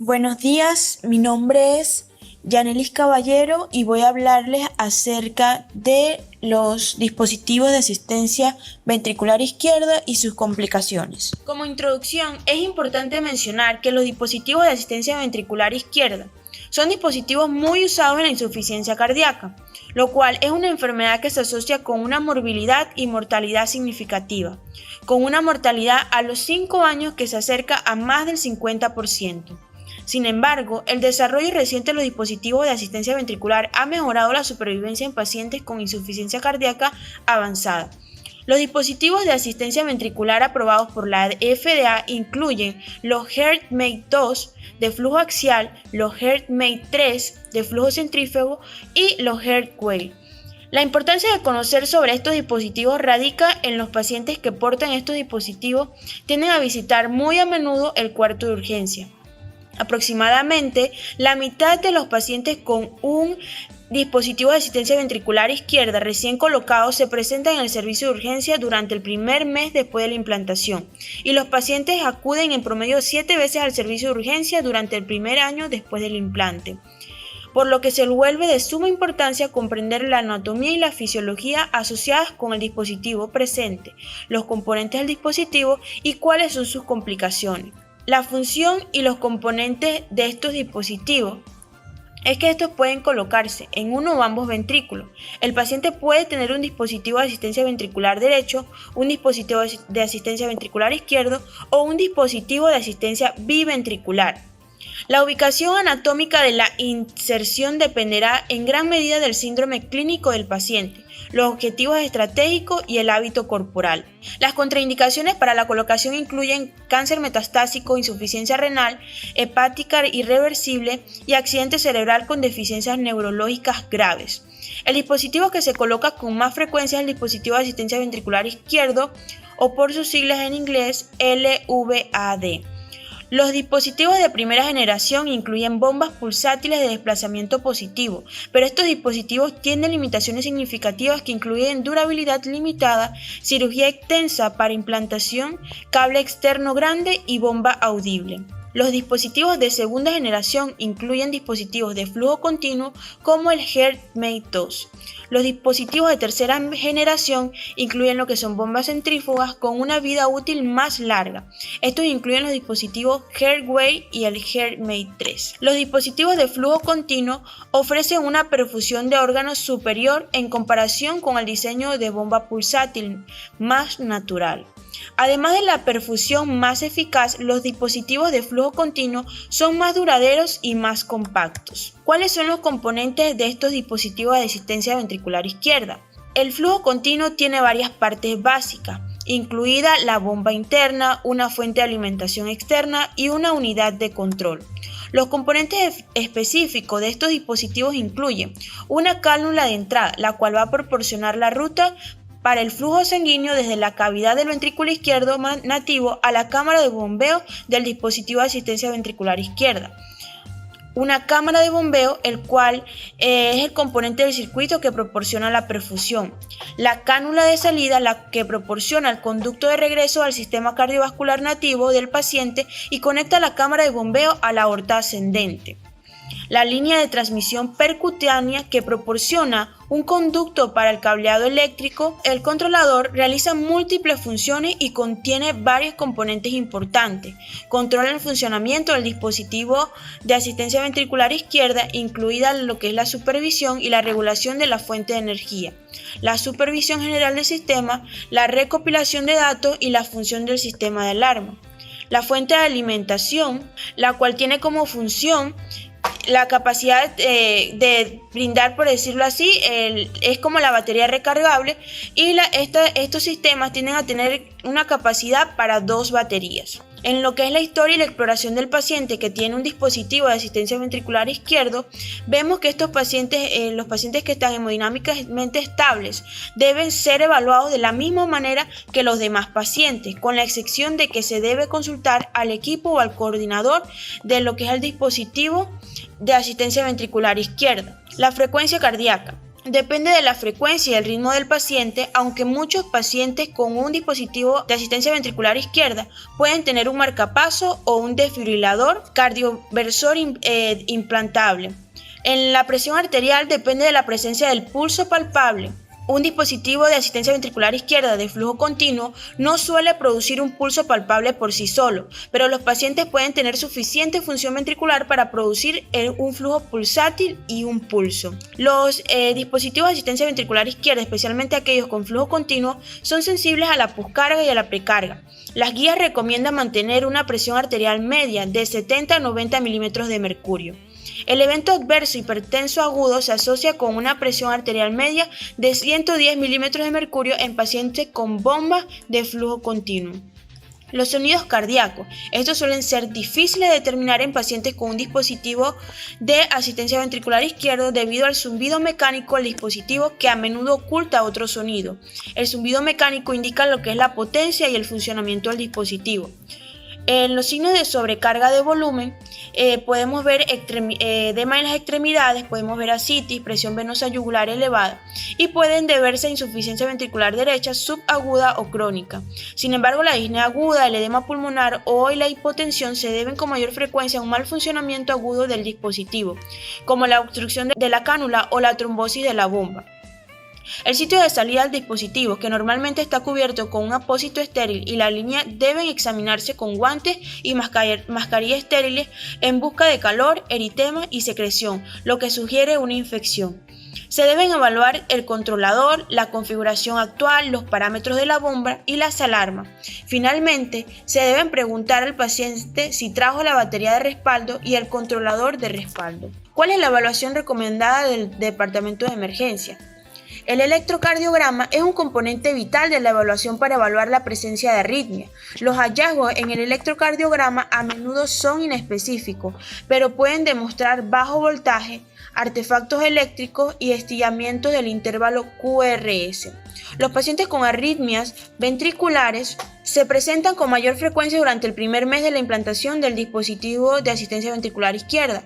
Buenos días, mi nombre es Yanelis Caballero y voy a hablarles acerca de los dispositivos de asistencia ventricular izquierda y sus complicaciones. Como introducción, es importante mencionar que los dispositivos de asistencia ventricular izquierda son dispositivos muy usados en la insuficiencia cardíaca, lo cual es una enfermedad que se asocia con una morbilidad y mortalidad significativa, con una mortalidad a los 5 años que se acerca a más del 50%. Sin embargo, el desarrollo reciente de los dispositivos de asistencia ventricular ha mejorado la supervivencia en pacientes con insuficiencia cardíaca avanzada. Los dispositivos de asistencia ventricular aprobados por la FDA incluyen los HeartMate 2 de flujo axial, los HeartMate 3 de flujo centrífugo y los HeartWave. La importancia de conocer sobre estos dispositivos radica en los pacientes que portan estos dispositivos tienden a visitar muy a menudo el cuarto de urgencia. Aproximadamente la mitad de los pacientes con un dispositivo de asistencia ventricular izquierda recién colocado se presentan en el servicio de urgencia durante el primer mes después de la implantación y los pacientes acuden en promedio 7 veces al servicio de urgencia durante el primer año después del implante, por lo que se vuelve de suma importancia comprender la anatomía y la fisiología asociadas con el dispositivo presente, los componentes del dispositivo y cuáles son sus complicaciones. La función y los componentes de estos dispositivos es que estos pueden colocarse en uno o ambos ventrículos. El paciente puede tener un dispositivo de asistencia ventricular derecho, un dispositivo de asistencia ventricular izquierdo o un dispositivo de asistencia biventricular. La ubicación anatómica de la inserción dependerá en gran medida del síndrome clínico del paciente, los objetivos estratégicos y el hábito corporal. Las contraindicaciones para la colocación incluyen cáncer metastásico, insuficiencia renal, hepática irreversible y accidente cerebral con deficiencias neurológicas graves. El dispositivo que se coloca con más frecuencia es el dispositivo de asistencia ventricular izquierdo o por sus siglas en inglés LVAD. Los dispositivos de primera generación incluyen bombas pulsátiles de desplazamiento positivo, pero estos dispositivos tienen limitaciones significativas que incluyen durabilidad limitada, cirugía extensa para implantación, cable externo grande y bomba audible. Los dispositivos de segunda generación incluyen dispositivos de flujo continuo como el HeartMate 2. Los dispositivos de tercera generación incluyen lo que son bombas centrífugas con una vida útil más larga. Estos incluyen los dispositivos HeartWave y el HeartMate 3. Los dispositivos de flujo continuo ofrecen una perfusión de órganos superior en comparación con el diseño de bomba pulsátil más natural. Además de la perfusión más eficaz, los dispositivos de flujo continuo son más duraderos y más compactos. ¿Cuáles son los componentes de estos dispositivos de asistencia ventricular izquierda? El flujo continuo tiene varias partes básicas, incluida la bomba interna, una fuente de alimentación externa y una unidad de control. Los componentes específicos de estos dispositivos incluyen una cánula de entrada, la cual va a proporcionar la ruta para el flujo sanguíneo desde la cavidad del ventrículo izquierdo nativo a la cámara de bombeo del dispositivo de asistencia ventricular izquierda. Una cámara de bombeo, el cual es el componente del circuito que proporciona la perfusión. La cánula de salida, la que proporciona el conducto de regreso al sistema cardiovascular nativo del paciente y conecta la cámara de bombeo a la aorta ascendente. La línea de transmisión percutánea que proporciona un conducto para el cableado eléctrico. El controlador realiza múltiples funciones y contiene varios componentes importantes. Controla el funcionamiento del dispositivo de asistencia ventricular izquierda, incluida lo que es la supervisión y la regulación de la fuente de energía, la supervisión general del sistema, la recopilación de datos y la función del sistema de alarma. La fuente de alimentación, la cual tiene como función la capacidad de brindar, por decirlo así, es como la batería recargable y estos sistemas tienden a tener una capacidad para 2 baterías. En lo que es la historia y la exploración del paciente que tiene un dispositivo de asistencia ventricular izquierdo, vemos que estos pacientes, los pacientes que están hemodinámicamente estables, deben ser evaluados de la misma manera que los demás pacientes, con la excepción de que se debe consultar al equipo o al coordinador de lo que es el dispositivo de asistencia ventricular izquierda. La frecuencia cardíaca. Depende de la frecuencia y el ritmo del paciente, aunque muchos pacientes con un dispositivo de asistencia ventricular izquierda pueden tener un marcapaso o un desfibrilador cardioversor implantable. En la presión arterial depende de la presencia del pulso palpable. Un dispositivo de asistencia ventricular izquierda de flujo continuo no suele producir un pulso palpable por sí solo, pero los pacientes pueden tener suficiente función ventricular para producir un flujo pulsátil y un pulso. Los dispositivos de asistencia ventricular izquierda, especialmente aquellos con flujo continuo, son sensibles a la poscarga y a la precarga. Las guías recomiendan mantener una presión arterial media de 70 a 90 milímetros de mercurio. El evento adverso hipertenso agudo se asocia con una presión arterial media de 110 milímetros de mercurio en pacientes con bombas de flujo continuo. Los sonidos cardíacos. Estos suelen ser difíciles de determinar en pacientes con un dispositivo de asistencia ventricular izquierdo debido al zumbido mecánico del dispositivo que a menudo oculta otro sonido. El zumbido mecánico indica lo que es la potencia y el funcionamiento del dispositivo. En los signos de sobrecarga de volumen podemos ver edema en las extremidades, podemos ver ascitis, presión venosa yugular elevada y pueden deberse a insuficiencia ventricular derecha subaguda o crónica. Sin embargo, la disnea aguda, el edema pulmonar o la hipotensión se deben con mayor frecuencia a un mal funcionamiento agudo del dispositivo, como la obstrucción de la cánula o la trombosis de la bomba. El sitio de salida del dispositivo, que normalmente está cubierto con un apósito estéril, y la línea deben examinarse con guantes y mascarillas estériles en busca de calor, eritema y secreción, lo que sugiere una infección. Se deben evaluar el controlador, la configuración actual, los parámetros de la bomba y las alarmas. Finalmente, se deben preguntar al paciente si trajo la batería de respaldo y el controlador de respaldo. ¿Cuál es la evaluación recomendada del departamento de emergencia? El electrocardiograma es un componente vital de la evaluación para evaluar la presencia de arritmia. Los hallazgos en el electrocardiograma a menudo son inespecíficos, pero pueden demostrar bajo voltaje, artefactos eléctricos y estiramientos del intervalo QRS. Los pacientes con arritmias ventriculares se presentan con mayor frecuencia durante el primer mes de la implantación del dispositivo de asistencia ventricular izquierda,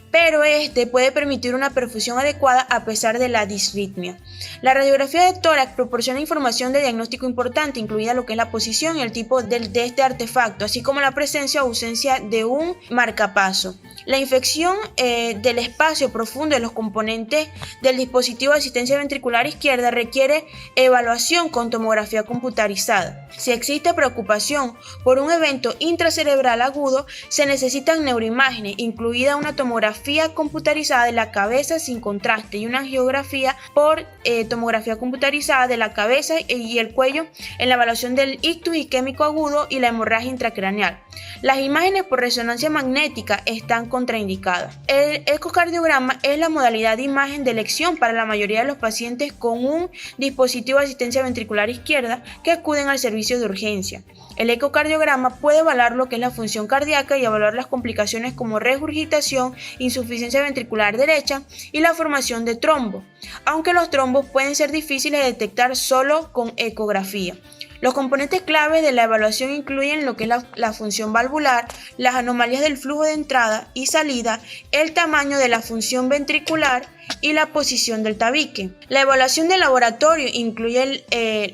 pero este puede permitir una perfusión adecuada a pesar de la disritmia. La radiografía de tórax proporciona información de diagnóstico importante, incluida lo que es la posición y el tipo de este artefacto, así como la presencia o ausencia de un marcapaso. La infección del espacio profundo de los componentes del dispositivo de asistencia ventricular izquierda requiere evaluación con tomografía computarizada. Si existe preocupación por un evento intracerebral agudo, se necesitan neuroimágenes, incluida una tomografía computarizada de la cabeza sin contraste y una angiografía por tomografía computarizada de la cabeza y el cuello en la evaluación del ictus isquémico agudo y la hemorragia intracraneal. Las imágenes por resonancia magnética están contraindicadas. El ecocardiograma es la modalidad de imagen de elección para la mayoría de los pacientes con un dispositivo de asistencia ventricular izquierda que acuden al servicio de urgencia. El ecocardiograma puede evaluar lo que es la función cardíaca y evaluar las complicaciones como regurgitación, insuficiencia ventricular derecha y la formación de trombos, aunque los trombos pueden ser difíciles de detectar solo con ecografía. Los componentes claves de la evaluación incluyen lo que es la función valvular, las anomalías del flujo de entrada y salida, el tamaño de la función ventricular y la posición del tabique. La evaluación de laboratorio incluye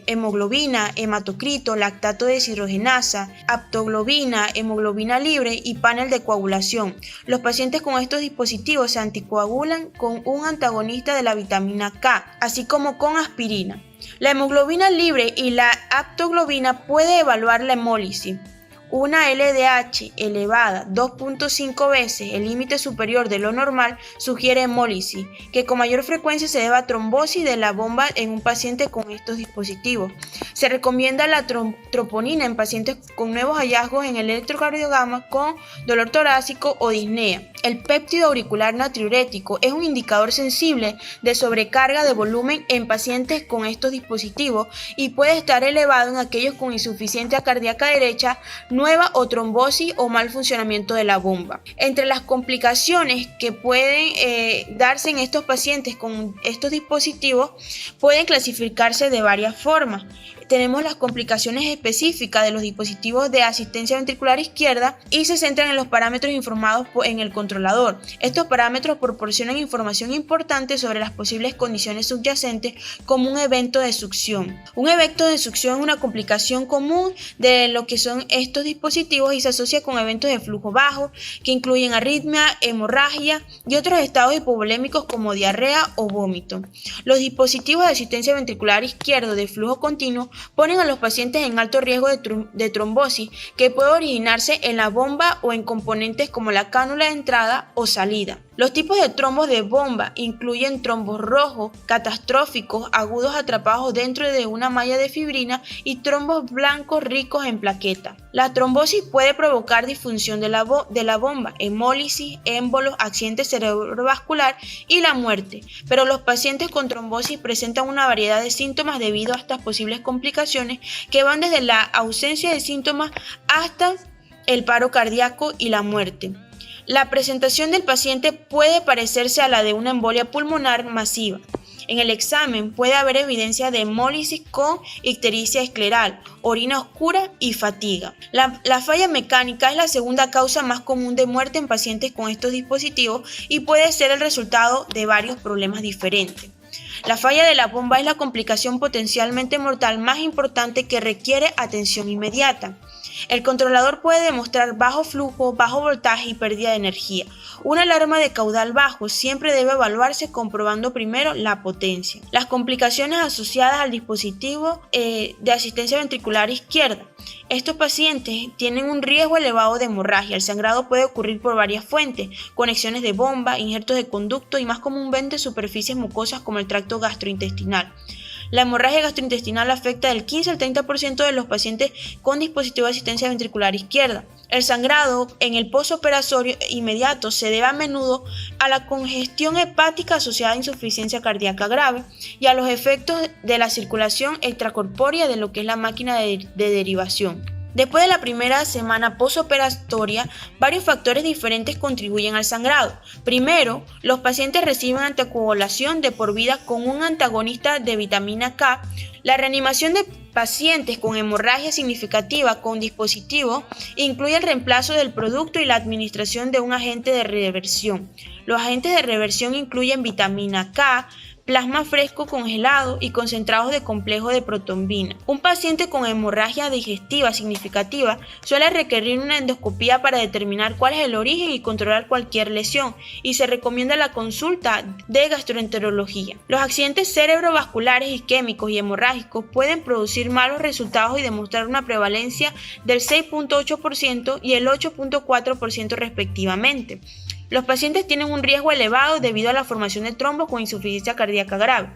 hemoglobina, hematocrito, lactato de deshidrogenasa, aptoglobina, hemoglobina libre y panel de coagulación. Los pacientes con estos dispositivos se anticoagulan con un antagonista de la vitamina K, así como con aspirina. La hemoglobina libre y la aptoglobina puede evaluar la hemólisis. Una LDH elevada 2.5 veces el límite superior de lo normal sugiere hemólisis, que con mayor frecuencia se debe a trombosis de la bomba en un paciente con estos dispositivos. Se recomienda la troponina en pacientes con nuevos hallazgos en el electrocardiograma con dolor torácico o disnea. El péptido auricular natriurético es un indicador sensible de sobrecarga de volumen en pacientes con estos dispositivos y puede estar elevado en aquellos con insuficiencia cardíaca derecha, nueva o trombosis o mal funcionamiento de la bomba. Entre las complicaciones que pueden darse en estos pacientes con estos dispositivos pueden clasificarse de varias formas. tenemos las complicaciones específicas de los dispositivos de asistencia ventricular izquierda y se centran en los parámetros informados en el controlador. Estos parámetros proporcionan información importante sobre las posibles condiciones subyacentes como un evento de succión. Un evento de succión es una complicación común de lo que son estos dispositivos y se asocia con eventos de flujo bajo que incluyen arritmia, hemorragia y otros estados hipovolémicos como diarrea o vómito. Los dispositivos de asistencia ventricular izquierdo de flujo continuo ponen a los pacientes en alto riesgo de trombosis que puede originarse en la bomba o en componentes como la cánula de entrada o salida. Los tipos de trombos de bomba incluyen trombos rojos, catastróficos, agudos atrapados dentro de una malla de fibrina y trombos blancos ricos en plaquetas. La trombosis puede provocar disfunción de la bomba, hemólisis, émbolos, accidente cerebrovascular y la muerte, pero los pacientes con trombosis presentan una variedad de síntomas debido a estas posibles complicaciones que van desde la ausencia de síntomas hasta el paro cardíaco y la muerte. La presentación del paciente puede parecerse a la de una embolia pulmonar masiva. En el examen puede haber evidencia de hemólisis con ictericia escleral, orina oscura y fatiga. La falla mecánica es la segunda causa más común de muerte en pacientes con estos dispositivos y puede ser el resultado de varios problemas diferentes. La falla de la bomba es la complicación potencialmente mortal más importante que requiere atención inmediata. El controlador puede demostrar bajo flujo, bajo voltaje y pérdida de energía. Una alarma de caudal bajo siempre debe evaluarse comprobando primero la potencia. Las complicaciones asociadas al dispositivo de asistencia ventricular izquierda. Estos pacientes tienen un riesgo elevado de hemorragia. El sangrado puede ocurrir por varias fuentes, conexiones de bomba, injertos de conducto y más comúnmente superficies mucosas como el tracto gastrointestinal. La hemorragia gastrointestinal afecta del 15 al 30% de los pacientes con dispositivo de asistencia ventricular izquierda. El sangrado en el postoperatorio inmediato se debe a menudo a la congestión hepática asociada a insuficiencia cardíaca grave y a los efectos de la circulación extracorpórea de lo que es la máquina de derivación. Después de la primera semana postoperatoria, varios factores diferentes contribuyen al sangrado. Primero, los pacientes reciben anticoagulación de por vida con un antagonista de vitamina K. La reanimación de pacientes con hemorragia significativa con dispositivo incluye el reemplazo del producto y la administración de un agente de reversión. Los agentes de reversión incluyen vitamina K, plasma fresco congelado y concentrados de complejo de protombina. Un paciente con hemorragia digestiva significativa suele requerir una endoscopía para determinar cuál es el origen y controlar cualquier lesión, y se recomienda la consulta de gastroenterología. Los accidentes cerebrovasculares, isquémicos y hemorrágicos pueden producir malos resultados y demostrar una prevalencia del 6.8% y el 8.4% respectivamente. Los pacientes tienen un riesgo elevado debido a la formación de trombos con insuficiencia cardíaca grave,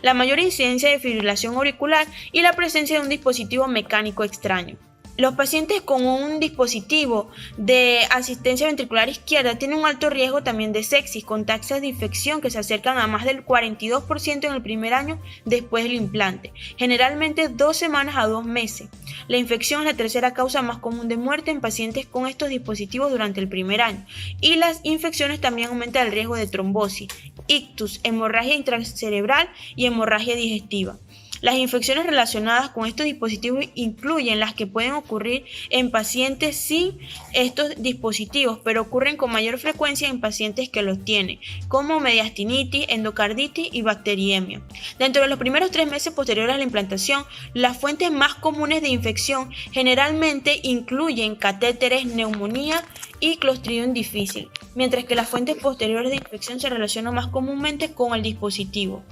la mayor incidencia de fibrilación auricular y la presencia de un dispositivo mecánico extraño. Los pacientes con un dispositivo de asistencia ventricular izquierda tienen un alto riesgo también de sepsis, con tasas de infección que se acercan a más del 42% en el primer año después del implante, generalmente 2 semanas a 2 meses. La infección es la tercera causa más común de muerte en pacientes con estos dispositivos durante el primer año, y las infecciones también aumentan el riesgo de trombosis, ictus, hemorragia intracerebral y hemorragia digestiva. Las infecciones relacionadas con estos dispositivos incluyen las que pueden ocurrir en pacientes sin estos dispositivos, pero ocurren con mayor frecuencia en pacientes que los tienen, como mediastinitis, endocarditis y bacteriemia. Dentro de los primeros 3 meses posteriores a la implantación, las fuentes más comunes de infección generalmente incluyen catéteres, neumonía y Clostridium difficile, mientras que las fuentes posteriores de infección se relacionan más comúnmente con el dispositivo.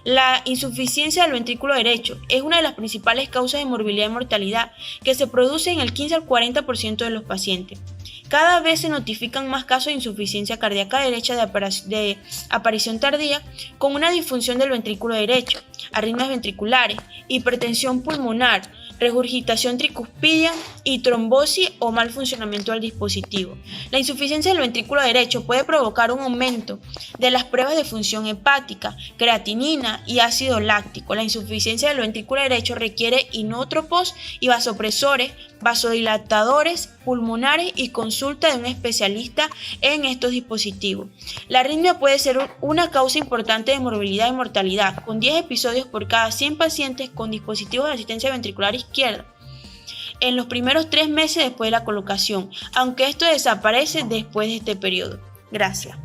La insuficiencia del ventrículo derecho es una de las principales causas de morbilidad y mortalidad que se produce en el 15 al 40% de los pacientes. Cada vez se notifican más casos de insuficiencia cardíaca derecha de aparición tardía con una disfunción del ventrículo derecho, arritmias ventriculares, hipertensión pulmonar, regurgitación tricuspidia y trombosis o mal funcionamiento del dispositivo. La insuficiencia del ventrículo derecho puede provocar un aumento de las pruebas de función hepática, creatinina y ácido láctico. La insuficiencia del ventrículo derecho requiere inótropos y vasopresores vasodilatadores pulmonares y consulta de un especialista en estos dispositivos. La arritmia puede ser una causa importante de morbilidad y mortalidad, con 10 episodios por cada 100 pacientes con dispositivos de asistencia ventricular izquierda en los primeros 3 meses después de la colocación, aunque esto desaparece después de este periodo. Gracias.